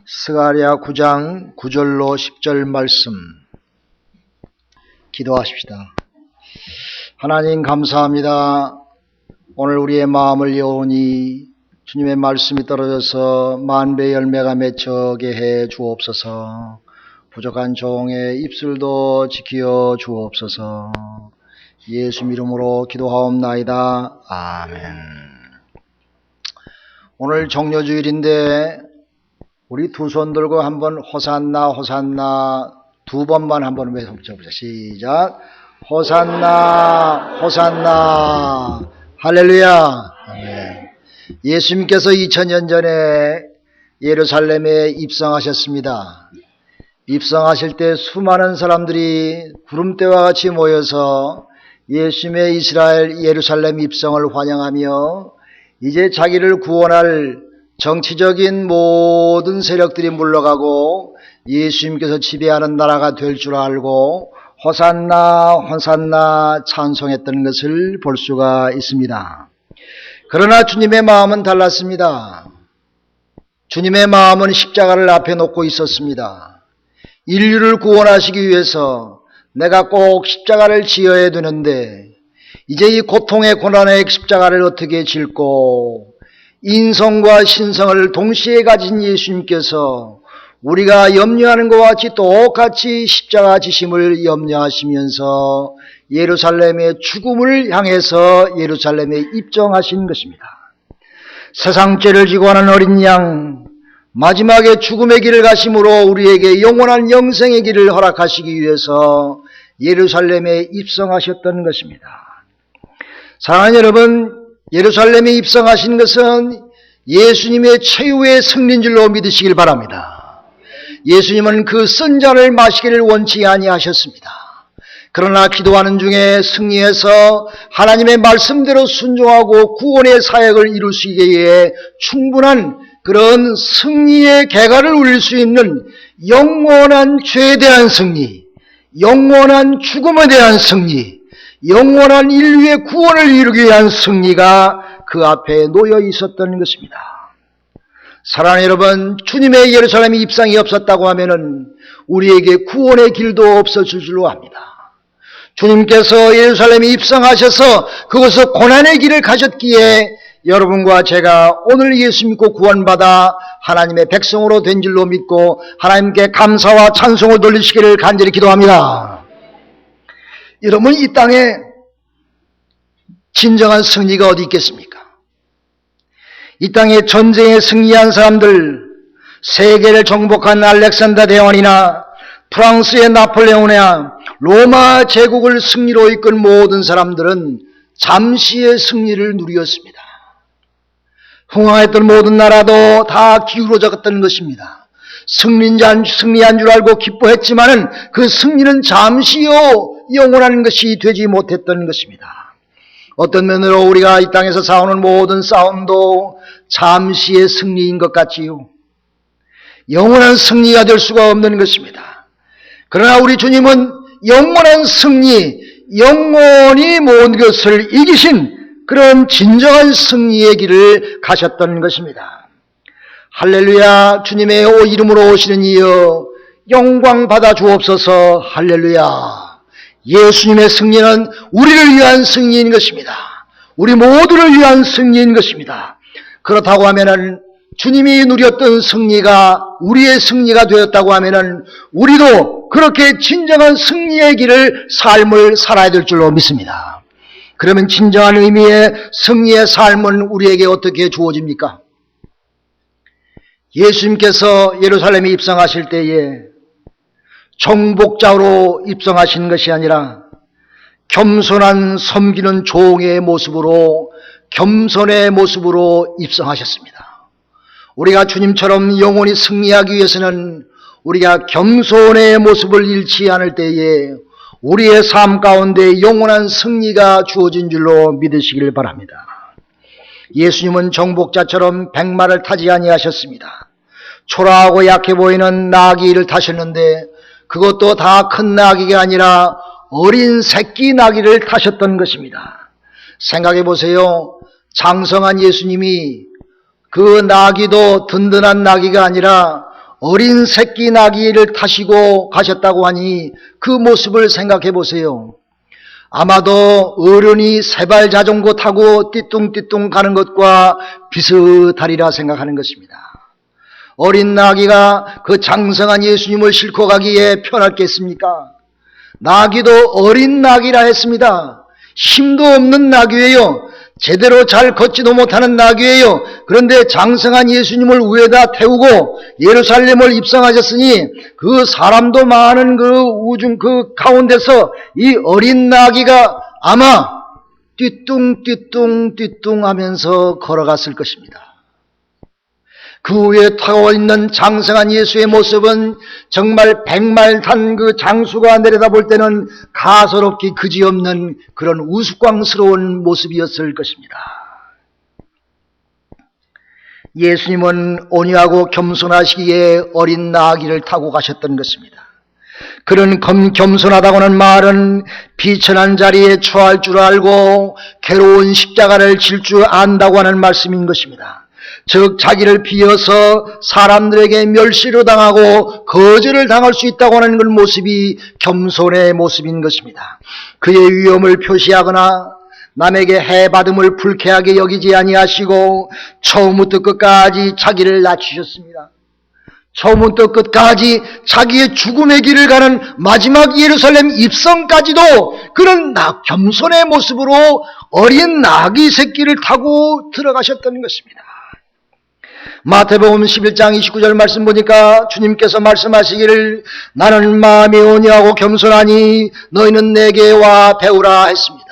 스가랴 9장 9절로 10절 말씀 기도하십시다. 하나님 감사합니다. 오늘 우리의 마음을 여오니 주님의 말씀이 떨어져서 만배 열매가 맺혀게 해 주옵소서. 부족한 종의 입술도 지키어 주옵소서. 예수 이름으로 기도하옵나이다. 아멘. 오늘 정료주일인데 우리 두 손 들고 한번 호산나 호산나 두 번만 한번 외쳐보자. 시작. 호산나 호산나 할렐루야. 아멘. 예수님께서 2000년 전에 예루살렘에 입성하셨습니다. 입성하실 때 수많은 사람들이 구름대와 같이 모여서 예수님의 이스라엘 예루살렘 입성을 환영하며 이제 자기를 구원할 정치적인 모든 세력들이 물러가고 예수님께서 지배하는 나라가 될 줄 알고 호산나 호산나 찬송했던 것을 볼 수가 있습니다. 그러나 주님의 마음은 달랐습니다. 주님의 마음은 십자가를 앞에 놓고 있었습니다. 인류를 구원하시기 위해서 내가 꼭 십자가를 지어야 되는데 이제 이 고통의 고난의 십자가를 어떻게 질고 인성과 신성을 동시에 가진 예수님께서 우리가 염려하는 것과 같이 똑같이 십자가 지심을 염려하시면서 예루살렘의 죽음을 향해서 예루살렘에 입성하신 것입니다. 세상 죄를 지고 하는 어린 양, 마지막에 죽음의 길을 가심으로 우리에게 영원한 영생의 길을 허락하시기 위해서 예루살렘에 입성하셨던 것입니다. 사랑하는 여러분, 예루살렘에 입성하신 것은 예수님의 최후의 승리인 줄로 믿으시길 바랍니다. 예수님은 그 쓴 잔을 마시기를 원치 아니하셨습니다. 그러나 기도하는 중에 승리해서 하나님의 말씀대로 순종하고 구원의 사역을 이루시기에 충분한 그런 승리의 계가를 울릴 수 있는 영원한 죄에 대한 승리, 영원한 죽음에 대한 승리, 영원한 인류의 구원을 이루기 위한 승리가 그 앞에 놓여 있었던 것입니다. 사랑하는 여러분, 주님의 예루살렘 입성이 없었다고 하면은 우리에게 구원의 길도 없었을 줄로 압니다. 주님께서 예루살렘에 입성하셔서 그곳에서 고난의 길을 가셨기에 여러분과 제가 오늘 예수 믿고 구원받아 하나님의 백성으로 된 줄로 믿고 하나님께 감사와 찬송을 돌리시기를 간절히 기도합니다. 여러분, 이 땅에 진정한 승리가 어디 있겠습니까? 이 땅에 전쟁에 승리한 사람들, 세계를 정복한 알렉산더 대왕이나 프랑스의 나폴레옹이나 로마 제국을 승리로 이끈 모든 사람들은 잠시의 승리를 누렸습니다. 흥황했던 모든 나라도 다 기울어졌던 것입니다. 승리한 줄 알고 기뻐했지만은 그 승리는 잠시요 영원한 것이 되지 못했던 것입니다. 어떤 면으로 우리가 이 땅에서 싸우는 모든 싸움도 잠시의 승리인 것 같지요. 영원한 승리가 될 수가 없는 것입니다. 그러나 우리 주님은 영원한 승리, 영원히 모든 것을 이기신 그런 진정한 승리의 길을 가셨던 것입니다. 할렐루야. 주님의 이름으로 오시는 이여 영광 받아 주옵소서. 할렐루야. 예수님의 승리는 우리를 위한 승리인 것입니다. 우리 모두를 위한 승리인 것입니다. 그렇다고 하면은 주님이 누렸던 승리가 우리의 승리가 되었다고 하면은 우리도 그렇게 진정한 승리의 길을 삶을 살아야 될 줄로 믿습니다. 그러면 진정한 의미의 승리의 삶은 우리에게 어떻게 주어집니까? 예수님께서 예루살렘에 입성하실 때에 정복자로 입성하신 것이 아니라 겸손한 섬기는 종의 모습으로 겸손의 모습으로 입성하셨습니다. 우리가 주님처럼 영원히 승리하기 위해서는 우리가 겸손의 모습을 잃지 않을 때에 우리의 삶 가운데 영원한 승리가 주어진 줄로 믿으시길 바랍니다. 예수님은 정복자처럼 백마를 타지 아니하셨습니다. 초라하고 약해 보이는 나귀를 타셨는데 그것도 다 큰 나귀가 아니라 어린 새끼 나귀를 타셨던 것입니다. 생각해 보세요. 장성한 예수님이 그 나귀도 든든한 나귀가 아니라 어린 새끼 나귀를 타시고 가셨다고 하니 그 모습을 생각해 보세요. 아마도 어른이 세발 자전거 타고 띠뚱띠뚱 가는 것과 비슷하리라 생각하는 것입니다. 어린 나귀가 그 장성한 예수님을 싣고 가기에 편하겠습니까? 나귀도 어린 나귀라 했습니다. 힘도 없는 나귀예요. 제대로 잘 걷지도 못하는 나귀예요. 그런데 장성한 예수님을 위에다 태우고 예루살렘을 입성하셨으니 그 사람도 많은 그 우중 그 가운데서 이 어린 나귀가 아마 띠뚱띠뚱 하면서 걸어갔을 것입니다. 그 위에 타고 있는 장성한 예수의 모습은 정말 백말 탄 그 장수가 내려다볼 때는 가소롭기 그지없는 그런 우스꽝스러운 모습이었을 것입니다. 예수님은 온유하고 겸손하시기에 어린 나귀를 타고 가셨던 것입니다. 그런 겸손하다고는 말은 비천한 자리에 처할 줄 알고 괴로운 십자가를 질 줄 안다고 하는 말씀인 것입니다. 즉 자기를 비어서 사람들에게 멸시를 당하고 거절을 당할 수 있다고 하는 그 모습이 겸손의 모습인 것입니다. 그의 위엄을 표시하거나 남에게 해받음을 불쾌하게 여기지 아니하시고 처음부터 끝까지 자기를 낮추셨습니다. 처음부터 끝까지 자기의 죽음의 길을 가는 마지막 예루살렘 입성까지도 그런 겸손의 모습으로 어린 나귀 새끼를 타고 들어가셨던 것입니다. 마태복음 11장 29절 말씀 보니까 주님께서 말씀하시기를 나는 마음이 온유하고 겸손하니 너희는 내게 와 배우라 했습니다.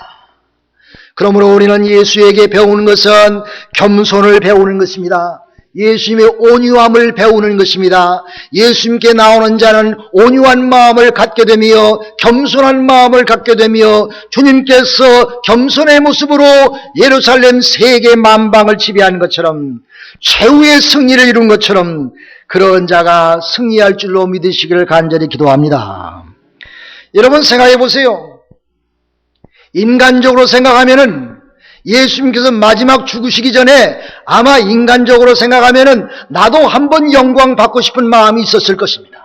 그러므로 우리는 예수에게 배우는 것은 겸손을 배우는 것입니다. 예수님의 온유함을 배우는 것입니다. 예수님께 나오는 자는 온유한 마음을 갖게 되며 겸손한 마음을 갖게 되며 주님께서 겸손의 모습으로 예루살렘 세계 만방을 지배한 것처럼 최후의 승리를 이룬 것처럼 그런 자가 승리할 줄로 믿으시기를 간절히 기도합니다. 여러분 생각해 보세요. 인간적으로 생각하면은 예수님께서 마지막 죽으시기 전에 아마 인간적으로 생각하면은 나도 한번 영광 받고 싶은 마음이 있었을 것입니다.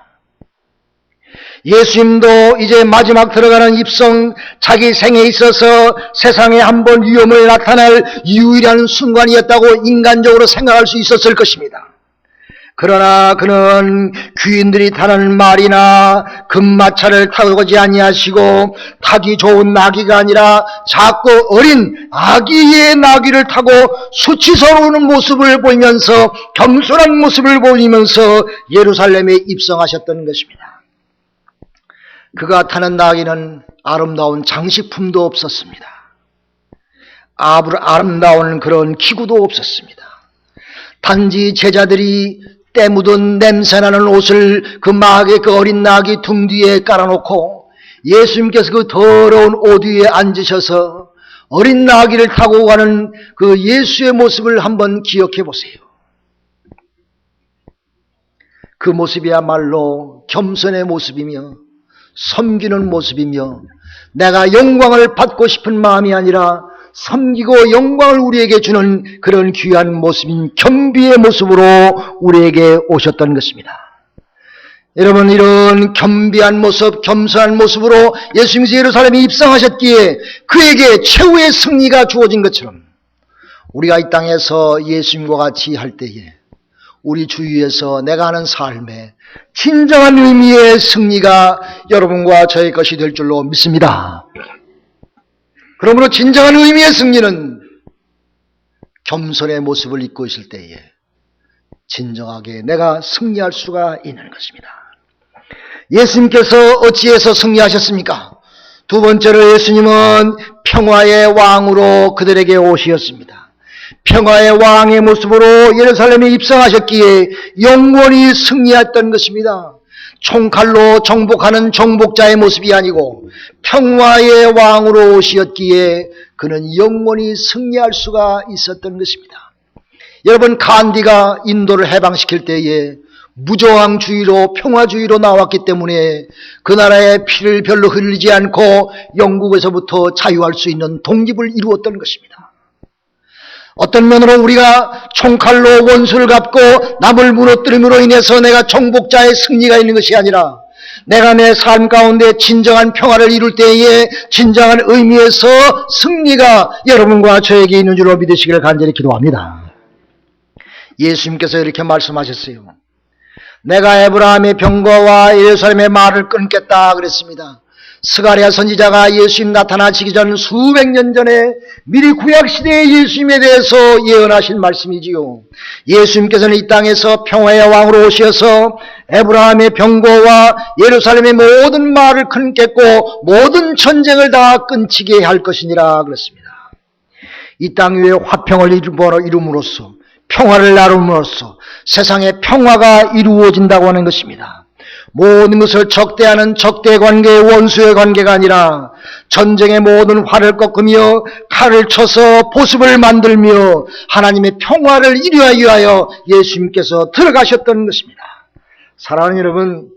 예수님도 이제 마지막 들어가는 입성, 자기 생에 있어서 세상에 한번 위험을 나타날 유일한 순간이었다고 인간적으로 생각할 수 있었을 것입니다. 그러나 그는 귀인들이 타는 말이나 금마차를 타고 오지 아니하시고 타기 좋은 나귀가 아니라 작고 어린 아기의 나귀를 타고 수치스러운 모습을 보이면서 겸손한 모습을 보이면서 예루살렘에 입성하셨던 것입니다. 그가 타는 나귀는 아름다운 장식품도 없었습니다. 아름다운 그런 기구도 없었습니다. 단지 제자들이 때 묻은 냄새나는 옷을 그 마의 그 어린 나귀 등 뒤에 깔아놓고 예수님께서 그 더러운 옷 위에 앉으셔서 어린 나귀를 타고 가는 그 예수의 모습을 한번 기억해 보세요. 그 모습이야말로 겸손의 모습이며 섬기는 모습이며 내가 영광을 받고 싶은 마음이 아니라 섬기고 영광을 우리에게 주는 그런 귀한 모습인 겸비의 모습으로 우리에게 오셨던 것입니다. 여러분 이런 겸비한 모습, 겸손한 모습으로 예수님께서 예루살렘에 입성하셨기에 그에게 최후의 승리가 주어진 것처럼 우리가 이 땅에서 예수님과 같이 할 때에 우리 주위에서 내가 하는 삶에 진정한 의미의 승리가 여러분과 저의 것이 될 줄로 믿습니다. 그러므로 진정한 의미의 승리는 겸손의 모습을 입고 있을 때에 진정하게 내가 승리할 수가 있는 것입니다. 예수님께서 어찌해서 승리하셨습니까? 두 번째로 예수님은 평화의 왕으로 그들에게 오시었습니다. 평화의 왕의 모습으로 예루살렘에 입성하셨기에 영원히 승리했던 것입니다. 총칼로 정복하는 정복자의 모습이 아니고 평화의 왕으로 오셨기에 그는 영원히 승리할 수가 있었던 것입니다. 여러분 간디가 인도를 해방시킬 때에 무저항주의로 평화주의로 나왔기 때문에 그 나라의 피를 별로 흘리지 않고 영국에서부터 자유할 수 있는 독립을 이루었던 것입니다. 어떤 면으로 우리가 총칼로 원수를 갚고 남을 무너뜨림으로 인해서 내가 정복자의 승리가 있는 것이 아니라 내가 내 삶 가운데 진정한 평화를 이룰 때에 진정한 의미에서 승리가 여러분과 저에게 있는 줄로 믿으시기를 간절히 기도합니다. 예수님께서 이렇게 말씀하셨어요. 내가 에브라함의 병거와 예루살렘의 말을 끊겠다 그랬습니다. 스가랴 선지자가 예수님 나타나시기 전 수백 년 전에 미리 구약시대의 예수님에 대해서 예언하신 말씀이지요. 예수님께서는 이 땅에서 평화의 왕으로 오셔서 에브라함의 병거와 예루살렘의 모든 말을 끊겠고 모든 전쟁을 다 끊치게 할 것이니라 그랬습니다. 이 땅 위에 화평을 이룸으로써 평화를 나눔으로써 세상에 평화가 이루어진다고 하는 것입니다. 모든 것을 적대하는 적대 관계의 원수의 관계가 아니라 전쟁의 모든 활을 꺾으며 칼을 쳐서 보습을 만들며 하나님의 평화를 이루기 위하여 예수님께서 들어가셨던 것입니다. 사랑하는 여러분,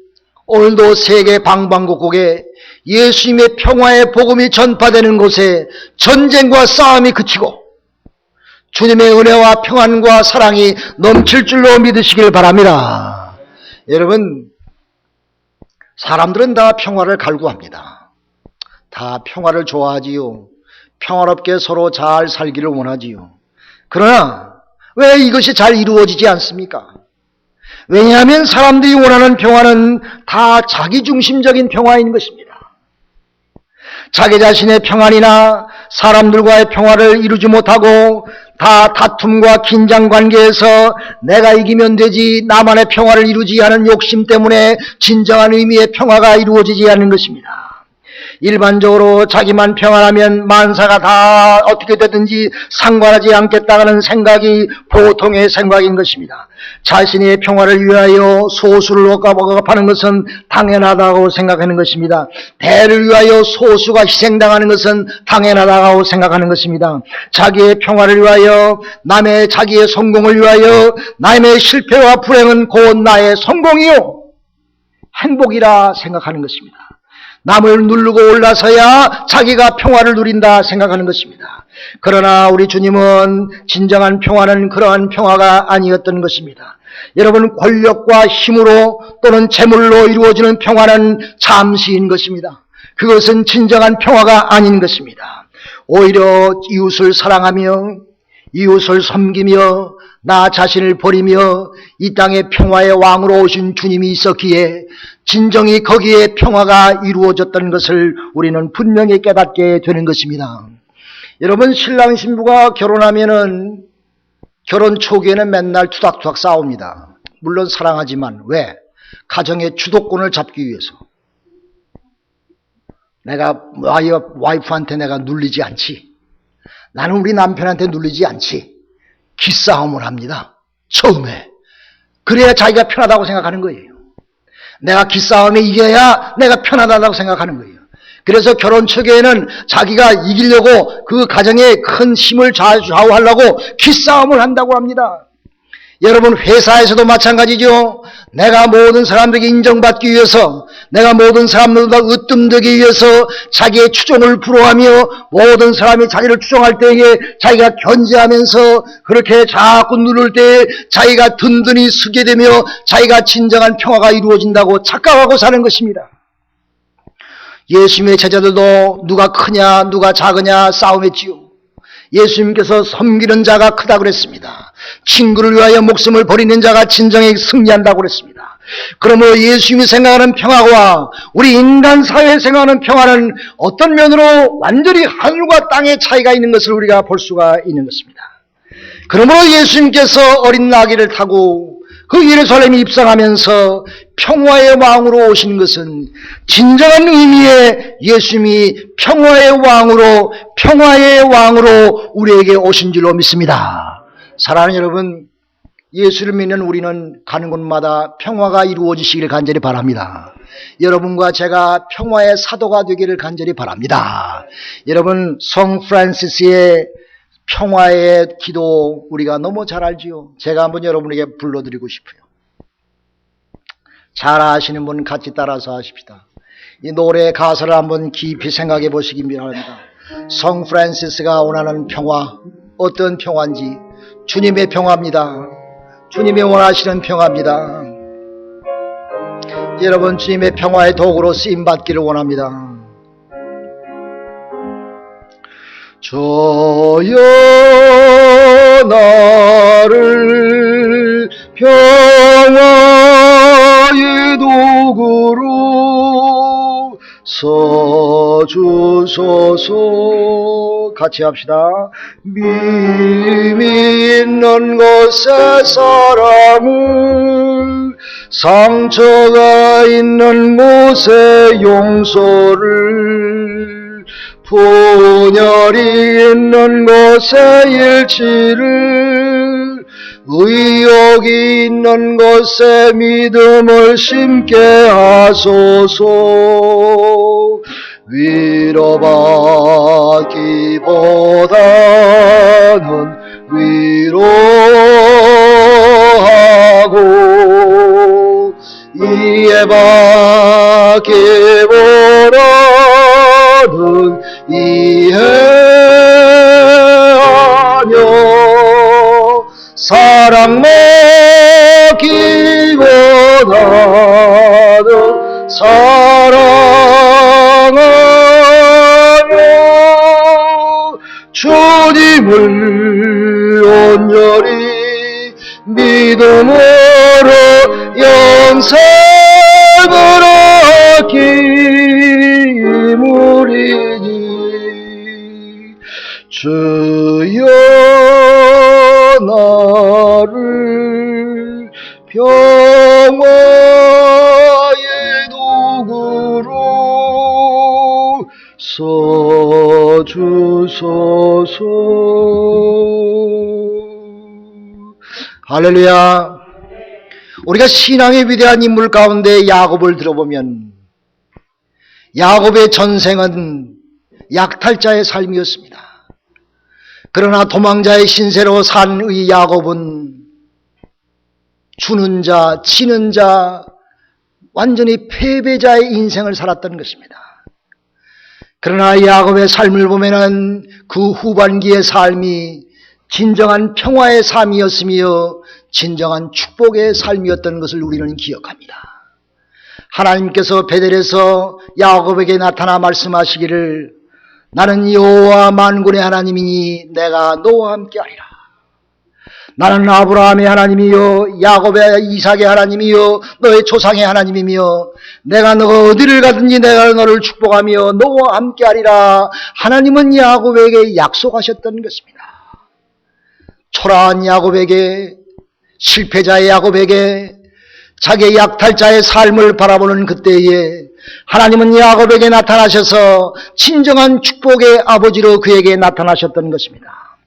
오늘도 세계 방방곡곡에 예수님의 평화의 복음이 전파되는 곳에 전쟁과 싸움이 그치고 주님의 은혜와 평안과 사랑이 넘칠 줄로 믿으시길 바랍니다. 여러분, 사람들은 다 평화를 갈구합니다. 다 평화를 좋아하지요. 평화롭게 서로 잘 살기를 원하지요. 그러나 왜 이것이 잘 이루어지지 않습니까? 왜냐하면 사람들이 원하는 평화는 다 자기중심적인 평화인 것입니다. 자기 자신의 평안이나 사람들과의 평화를 이루지 못하고 다 다툼과 긴장 관계에서 내가 이기면 되지 나만의 평화를 이루지 않은 욕심 때문에 진정한 의미의 평화가 이루어지지 않는 것입니다. 일반적으로 자기만 평안하면 만사가 다 어떻게 되든지 상관하지 않겠다는 생각이 보통의 생각인 것입니다. 자신의 평화를 위하여 소수를 억압하는 것은 당연하다고 생각하는 것입니다. 대를 위하여 소수가 희생당하는 것은 당연하다고 생각하는 것입니다. 자기의 평화를 위하여 자기의 성공을 위하여 남의 실패와 불행은 곧 나의 성공이요 행복이라 생각하는 것입니다. 남을 누르고 올라서야 자기가 평화를 누린다 생각하는 것입니다. 그러나 우리 주님은 진정한 평화는 그러한 평화가 아니었던 것입니다. 여러분, 권력과 힘으로 또는 재물로 이루어지는 평화는 잠시인 것입니다. 그것은 진정한 평화가 아닌 것입니다. 오히려 이웃을 사랑하며 이웃을 섬기며 나 자신을 버리며 이 땅의 평화의 왕으로 오신 주님이 있었기에 진정이 거기에 평화가 이루어졌던 것을 우리는 분명히 깨닫게 되는 것입니다. 여러분, 신랑 신부가 결혼하면은 결혼 초기에는 맨날 투닥투닥 싸웁니다. 물론 사랑하지만 왜? 가정의 주도권을 잡기 위해서. 내가 와이프한테 내가 눌리지 않지. 나는 우리 남편한테 눌리지 않지. 기싸움을 합니다. 처음에. 그래야 자기가 편하다고 생각하는 거예요. 내가 기싸움에 이겨야 내가 편하다고 생각하는 거예요. 그래서 결혼 초기에는 자기가 이기려고 그 가정에 큰 힘을 좌우하려고 기싸움을 한다고 합니다. 여러분, 회사에서도 마찬가지죠. 내가 모든 사람들에게 인정받기 위해서, 내가 모든 사람들보다 으뜸되기 위해서 자기의 추종을 불허하며 모든 사람이 자기를 추종할 때에 자기가 견제하면서 그렇게 자꾸 누를 때 자기가 든든히 서게 되며 자기가 진정한 평화가 이루어진다고 착각하고 사는 것입니다. 예수님의 제자들도 누가 크냐 누가 작으냐 싸움했지요. 예수님께서 섬기는 자가 크다고 그랬습니다. 친구를 위하여 목숨을 버리는 자가 진정에 승리한다고 그랬습니다. 그러므로 예수님이 생각하는 평화와 우리 인간 사회에 생각하는 평화는 어떤 면으로 완전히 하늘과 땅의 차이가 있는 것을 우리가 볼 수가 있는 것입니다. 그러므로 예수님께서 어린 나귀를 타고 그 예루살렘에 입성하면서 평화의 왕으로 오신 것은 진정한 의미의 예수님이 평화의 왕으로 우리에게 오신 줄로 믿습니다. 사랑하는 여러분, 예수를 믿는 우리는 가는 곳마다 평화가 이루어지시기를 간절히 바랍니다. 여러분과 제가 평화의 사도가 되기를 간절히 바랍니다. 여러분, 성 프란시스의 평화의 기도 우리가 너무 잘 알지요. 제가 한번 여러분에게 불러드리고 싶어요. 잘 아시는 분 같이 따라서 하십시다. 이 노래의 가사를 한번 깊이 생각해 보시기 바랍니다. 성 프란시스가 원하는 평화, 어떤 평화인지 주님의 평화입니다. 주님이 원하시는 평화입니다. 여러분, 주님의 평화의 도구로 쓰임받기를 원합니다. 저여 나를 평화의 도구로 써주소서. 같이 합시다. 믿음이 있는 곳에 사랑을, 상처가 있는 곳에 용서를, 분열이 있는 곳에 일치를, 의욕이 있는 곳에 믿음을 심게 하소서. 위로받기보다는 위로하고, 이해받기보다는 이해하며, 사랑받기보다는 사랑하며, 주님을 온전히 믿음으로 영생을 얻기이무리니. 주여 나를 평화의 도구로 써주소서. 할렐루야. 우리가 신앙의 위대한 인물 가운데 야곱을 들어보면 야곱의 전생은 약탈자의 삶이었습니다. 그러나 도망자의 신세로 산 이 야곱은 주는 자, 치는 자, 완전히 패배자의 인생을 살았던 것입니다. 그러나 야곱의 삶을 보면은 그 후반기의 삶이 진정한 평화의 삶이었으며 진정한 축복의 삶이었던 것을 우리는 기억합니다. 하나님께서 베델에서 야곱에게 나타나 말씀하시기를, 나는 여호와 만군의 하나님이니 내가 너와 함께하리라. 나는 아브라함의 하나님이요 야곱의 이삭의 하나님이요 너의 조상의 하나님이며, 내가 너가 어디를 가든지 내가 너를 축복하며 너와 함께하리라. 하나님은 야곱에게 약속하셨던 것입니다. 초라한 야곱에게, 실패자의 야곱에게, 자기의 약탈자의 삶을 바라보는 그때에 하나님은 야곱에게 나타나셔서 진정한 축복의 아버지로 그에게 나타나셨던 것입니다.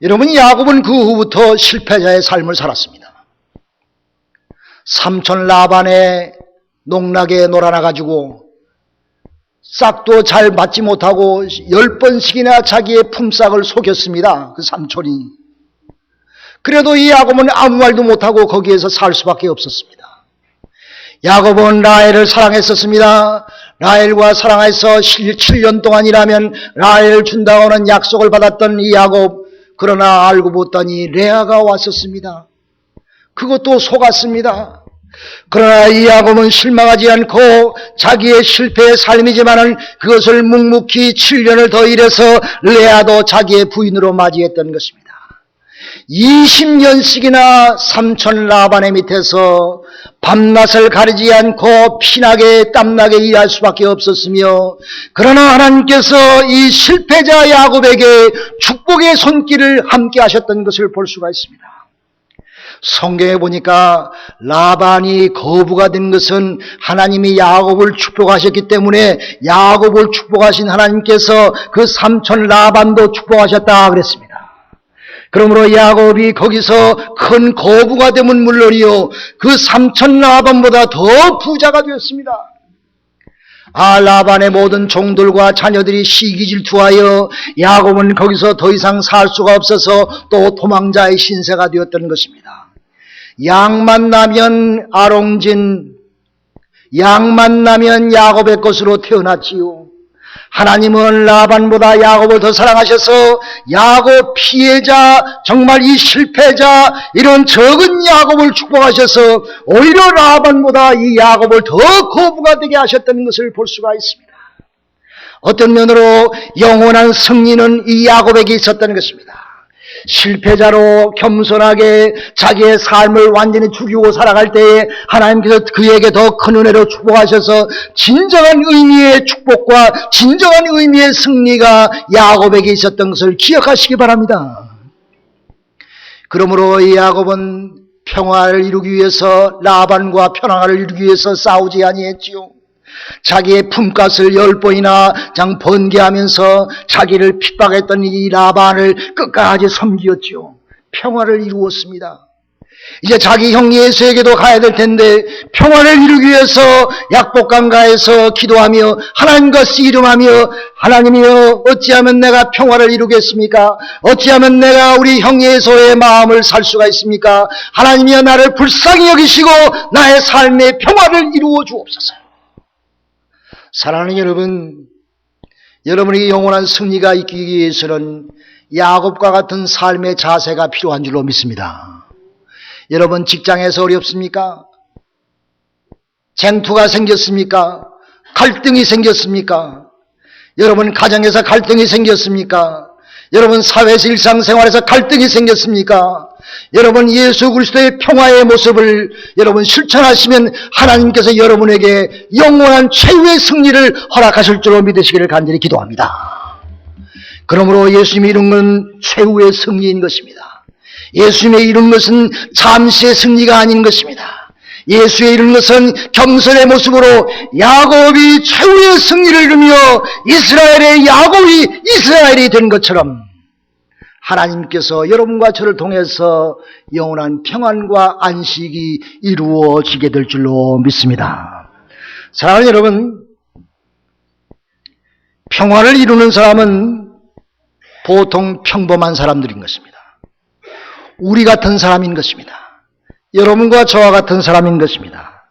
여러분, 야곱은 그 후부터 실패자의 삶을 살았습니다. 삼촌 라반의 농락에 놀아나가지고 싹도 잘 맞지 못하고 10번씩이나 자기의 품삯을 속였습니다. 그 삼촌이. 그래도 이 야곱은 아무 말도 못하고 거기에서 살 수밖에 없었습니다. 야곱은 라헬을 사랑했었습니다. 라헬과 사랑해서 7년 동안이라면 라헬을 준다고 하는 약속을 받았던 이 야곱, 그러나 알고 보더니 레아가 왔었습니다. 그것도 속았습니다. 그러나 이 야곱은 실망하지 않고 자기의 실패의 삶이지만은 그것을 묵묵히 7년을 더 일해서 레아도 자기의 부인으로 맞이했던 것입니다. 20년씩이나 삼촌 라반의 밑에서 밤낮을 가리지 않고 피나게 땀나게 일할 수밖에 없었으며, 그러나 하나님께서 이 실패자 야곱에게 축복의 손길을 함께 하셨던 것을 볼 수가 있습니다. 성경에 보니까 라반이 거부가 된 것은 하나님이 야곱을 축복하셨기 때문에 야곱을 축복하신 하나님께서 그 삼촌 라반도 축복하셨다 그랬습니다. 그러므로 야곱이 거기서 큰 거부가 되면 물론이요, 그 삼촌 라반보다 더 부자가 되었습니다. 라반의 모든 종들과 자녀들이 시기질투하여 야곱은 거기서 더 이상 살 수가 없어서 또 도망자의 신세가 되었던 것입니다. 양만 나면 아롱진, 양만 나면 야곱의 것으로 태어났지요. 하나님은 라반보다 야곱을 더 사랑하셔서 야곱 피해자, 정말 이 실패자, 이런 적은 야곱을 축복하셔서 오히려 라반보다 이 야곱을 더 거부가 되게 하셨다는 것을 볼 수가 있습니다. 어떤 면으로 영원한 승리는 이 야곱에게 있었다는 것입니다. 실패자로 겸손하게 자기의 삶을 완전히 죽이고 살아갈 때에 하나님께서 그에게 더 큰 은혜로 축복하셔서 진정한 의미의 축복과 진정한 의미의 승리가 야곱에게 있었던 것을 기억하시기 바랍니다. 그러므로 이 야곱은 평화를 이루기 위해서, 라반과 평화를 이루기 위해서 싸우지 아니했지요. 자기의 품값을 10번이나 장 번개하면서 자기를 핍박했던 이 라반을 끝까지 섬기었죠. 평화를 이루었습니다. 이제 자기 형 예수에게도 가야 될 텐데 평화를 이루기 위해서 약복강가에서 기도하며 하나님과 씨름하며, 하나님이여 어찌하면 내가 평화를 이루겠습니까? 어찌하면 내가 우리 형 예수의 마음을 살 수가 있습니까? 하나님이여 나를 불쌍히 여기시고 나의 삶의 평화를 이루어 주옵소서. 사랑하는 여러분, 여러분에게 영원한 승리가 있기 위해서는 야곱과 같은 삶의 자세가 필요한 줄로 믿습니다. 여러분 직장에서 어렵습니까? 쟁투가 생겼습니까? 갈등이 생겼습니까? 여러분 가정에서 갈등이 생겼습니까? 여러분 사회에서 일상생활에서 갈등이 생겼습니까? 여러분 예수 그리스도의 평화의 모습을 여러분 실천하시면 하나님께서 여러분에게 영원한 최후의 승리를 허락하실 줄로 믿으시기를 간절히 기도합니다. 그러므로 예수님이 이룬 건 최후의 승리인 것입니다. 예수님의 이룬 것은 잠시의 승리가 아닌 것입니다. 예수의 이룬 것은 겸손의 모습으로 야곱이 최후의 승리를 이루며 이스라엘의 야곱이 이스라엘이 된 것처럼 하나님께서 여러분과 저를 통해서 영원한 평안과 안식이 이루어지게 될 줄로 믿습니다. 사랑하는 여러분, 평화를 이루는 사람은 보통 평범한 사람들인 것입니다. 우리 같은 사람인 것입니다. 여러분과 저와 같은 사람인 것입니다.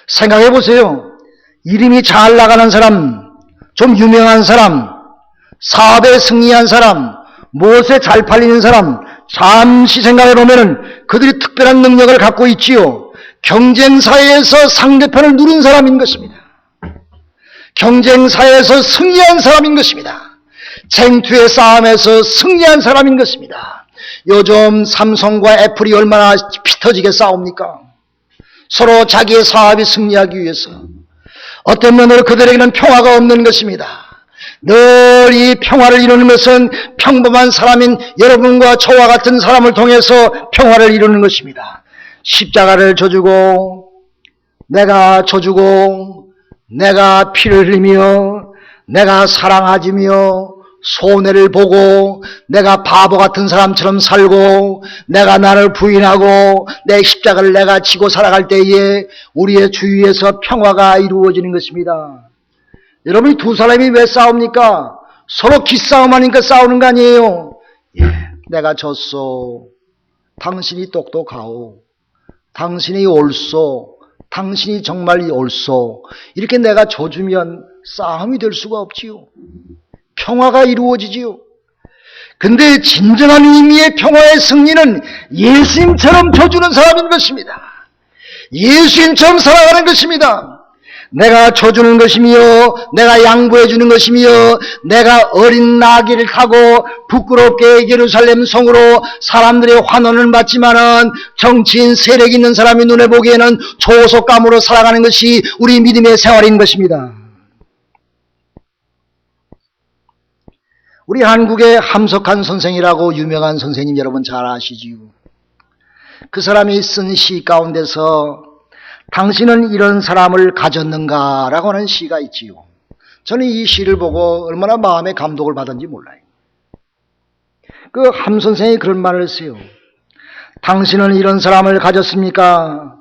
생각해 보세요. 이름이 잘 나가는 사람, 좀 유명한 사람, 사업에 승리한 사람, 무엇에 잘 팔리는 사람, 잠시 생각해 보면은 그들이 특별한 능력을 갖고 있지요. 경쟁사회에서 상대편을 누른 사람인 것입니다. 경쟁사회에서 승리한 사람인 것입니다. 쟁투의 싸움에서 승리한 사람인 것입니다. 요즘 삼성과 애플이 얼마나 피터지게 싸웁니까? 서로 자기의 사업이 승리하기 위해서. 어떤 면으로 그들에게는 평화가 없는 것입니다. 늘 이 평화를 이루는 것은 평범한 사람인 여러분과 저와 같은 사람을 통해서 평화를 이루는 것입니다. 십자가를 져주고 내가 져주고 내가 피를 흘리며 내가 사랑하지며 손해를 보고 내가 바보 같은 사람처럼 살고 내가 나를 부인하고 내 십자가를 내가 지고 살아갈 때에 우리의 주위에서 평화가 이루어지는 것입니다. 여러분이 두 사람이 왜 싸웁니까? 서로 기싸움하니까 싸우는 거 아니에요. 내가 졌어. 당신이 똑똑하오. 당신이 옳소. 당신이 정말 옳소. 이렇게 내가 져주면 싸움이 될 수가 없지요. 평화가 이루어지지요. 근데 진정한 의미의 평화의 승리는 예수님처럼 져주는 사람인 것입니다. 예수님처럼 살아가는 것입니다. 내가 져주는 것이며 내가 양보해 주는 것이며 내가 어린 나귀를 타고 부끄럽게 예루살렘 성으로 사람들의 환원을 받지만은 정치인 세력 있는 사람이 눈에 보기에는 조속감으로 살아가는 것이 우리 믿음의 생활인 것입니다. 우리 한국의 함석한 선생이라고 유명한 선생님 여러분 잘 아시지요. 그 사람이 쓴 시 가운데서 당신은 이런 사람을 가졌는가 라고 하는 시가 있지요. 저는 이 시를 보고 얼마나 마음에 감동을 받았는지 몰라요. 그 함 선생이 그런 말을 했어요. 당신은 이런 사람을 가졌습니까?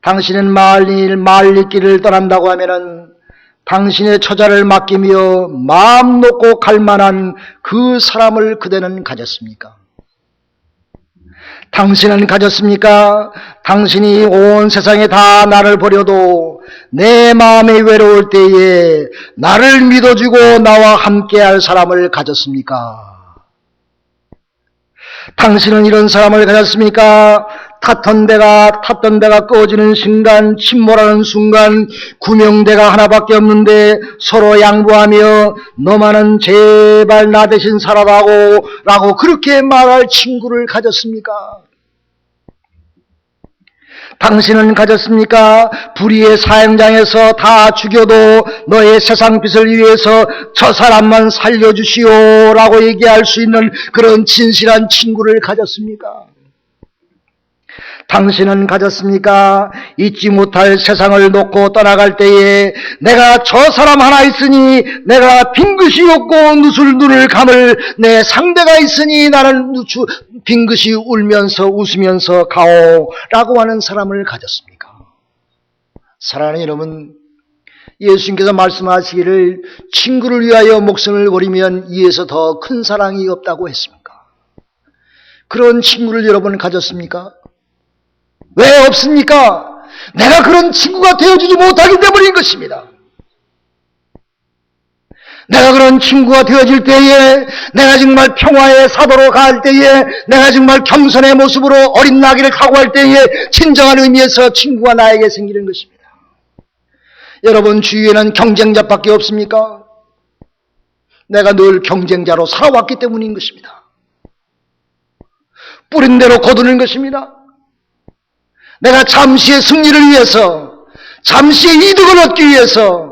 당신은 말리길을 떠난다고 하면은 당신의 처자를 맡기며 마음 놓고 갈 만한 그 사람을 그대는 가졌습니까? 당신은 가졌습니까? 당신이 온 세상에 다 나를 버려도 내 마음이 외로울 때에 나를 믿어주고 나와 함께할 사람을 가졌습니까? 당신은 이런 사람을 가졌습니까? 탔던 데가 꺼지는 순간, 침몰하는 순간 구명대가 하나밖에 없는데 서로 양보하며 너만은 제발 나 대신 살아라고 라고 그렇게 말할 친구를 가졌습니까? 당신은 가졌습니까? 불의의 사형장에서 다 죽여도 너의 세상 빛을 위해서 저 사람만 살려주시오 라고 얘기할 수 있는 그런 진실한 친구를 가졌습니까? 당신은 가졌습니까? 잊지 못할 세상을 놓고 떠나갈 때에 내가 저 사람 하나 있으니 내가 빙긋이 웃고 눈을 감을 내 상대가 있으니 나는 빙긋이 울면서 웃으면서 가오 라고 하는 사람을 가졌습니까? 사랑하는 여러분, 예수님께서 말씀하시기를 친구를 위하여 목숨을 버리면 이에서 더 큰 사랑이 없다고 했습니까? 그런 친구를 여러분 가졌습니까? 왜 없습니까? 내가 그런 친구가 되어주지 못하기 때문인 것입니다. 내가 그런 친구가 되어질 때에, 내가 정말 평화의 사도로 갈 때에, 내가 정말 겸손의 모습으로 어린 나귀를 타고 갈 때에 진정한 의미에서 친구가 나에게 생기는 것입니다. 여러분 주위에는 경쟁자밖에 없습니까? 내가 늘 경쟁자로 살아왔기 때문인 것입니다. 뿌린 대로 거두는 것입니다. 내가 잠시의 승리를 위해서, 잠시의 이득을 얻기 위해서,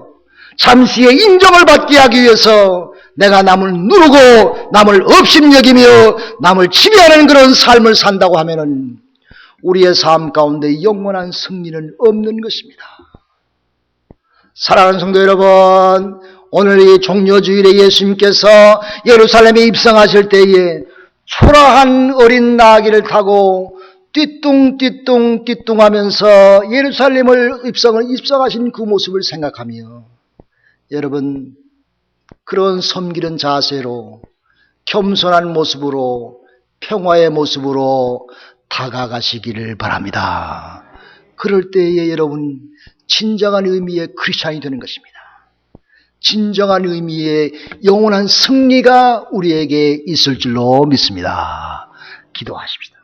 잠시의 인정을 받게 하기 위해서 내가 남을 누르고 남을 업심여기며 남을 지배하는 그런 삶을 산다고 하면은 우리의 삶 가운데 영원한 승리는 없는 것입니다. 사랑하는 성도 여러분, 오늘 이 종려주일에 예수님께서 예루살렘에 입성하실 때에 초라한 어린 나귀를 타고 띠뚱띠뚱 하면서 예루살렘을 입성하신 그 모습을 생각하며 여러분 그런 섬기는 자세로 겸손한 모습으로 평화의 모습으로 다가가시기를 바랍니다. 그럴 때에 여러분 진정한 의미의 크리스찬이 되는 것입니다. 진정한 의미의 영원한 승리가 우리에게 있을 줄로 믿습니다. 기도하십시다.